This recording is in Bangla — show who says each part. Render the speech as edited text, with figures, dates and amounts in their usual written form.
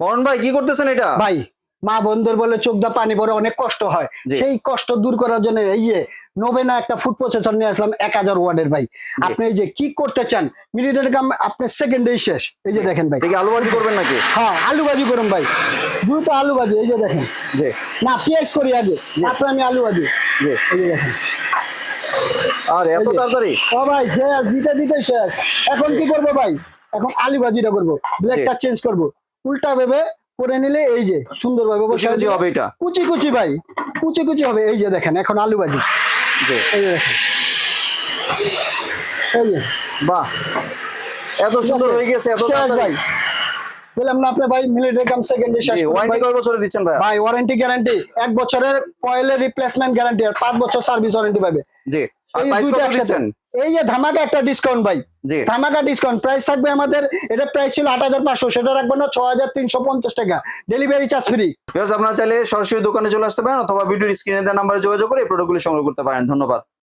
Speaker 1: পরন ভাই কি করতেছেন এটা?
Speaker 2: ভাই মা বোনদের বলে চোখ দা পানি পরে অনেক কষ্ট হয়,
Speaker 1: জি।
Speaker 2: সেই কষ্ট দূর করার জন্য নোভেনা একটা ফুড প্রসেসর নিয়ে আসলাম 1000 ওয়াটের। ভাই আপনি এই যে কি করতে চান মিনিটের কাম আপনার সেকেন্ডেই শেষ। এই যে দেখেন ভাই,
Speaker 1: দেখি আলু ভাজি করবেন নাকি?
Speaker 2: হ্যাঁ আলু ভাজি করুন ভাই, দ্রুত আলু ভাজি। এই যে দেখেন,
Speaker 1: জি
Speaker 2: না পেঁয়াজ করি আগে, তারপরে আমি আলু ভাজি।
Speaker 1: জি।
Speaker 2: এই যে দেখেন,
Speaker 1: আর এত
Speaker 2: এই যে।
Speaker 1: তাড়াতাড়ি?
Speaker 2: ও ভাই শেষ, দিতে দিতে শেষ। এখন কি করবো ভাই, এখন আলু ভাজিটা করবো, ব্লেডটা চেঞ্জ করবো, উল্টা ভেবে করে নিলে এই যে সুন্দর ভাবে
Speaker 1: কুচি কুচি হবে এটা?
Speaker 2: কুচি কুচি ভাই, কুচি কুচি হবে। এই যে দেখেন এখন আলু ভাজি,
Speaker 1: জি।
Speaker 2: এই যে দেখেন, এই যে
Speaker 1: বাহ, এত সুন্দর হয়ে গেছে, এত
Speaker 2: শেষ
Speaker 1: তাড়াতাড়ি।
Speaker 2: ভাই। বললাম না আপনি ভাই মিলিটারি কাম সেকেন্ডে শেষ
Speaker 1: জি,
Speaker 2: করুন
Speaker 1: ওয়ারেন্টি
Speaker 2: ভাই।
Speaker 1: কয় বছরে দিচ্ছেন ভাই?
Speaker 2: ভাই ওয়ারেন্টি গ্যারান্টি 1 বছরের কয়েলের রিপ্লেসমেন্ট গ্যারান্টি আর 5 বছর সার্ভিস ওয়ারেন্টি পাবে।
Speaker 1: জি। আর
Speaker 2: এই
Speaker 1: প্রাইস
Speaker 2: দুইটা
Speaker 1: কত
Speaker 2: একসাথে।
Speaker 1: দিচ্ছেন?
Speaker 2: এই যে ধামাকা একটা ডিসকাউন্ট ভাই,
Speaker 1: জি।
Speaker 2: ধামাকা ডিসকাউন্ট প্রাইস থাকবে আমাদের। এটা প্রাইস ছিল 8500, সেটা রাখবো না 6350 টাকা, ডেলিভারি চার্জ ফ্রি।
Speaker 1: আপনারা চাইলে সরাসরি দোকানে চলে আসতে পারেন অথবা ভিডিওর স্ক্রিনে দেওয়া নাম্বারে যোগাযোগ করে এই প্রোডাক্টগুলি সংগ্রহ করতে পারেন। ধন্যবাদ।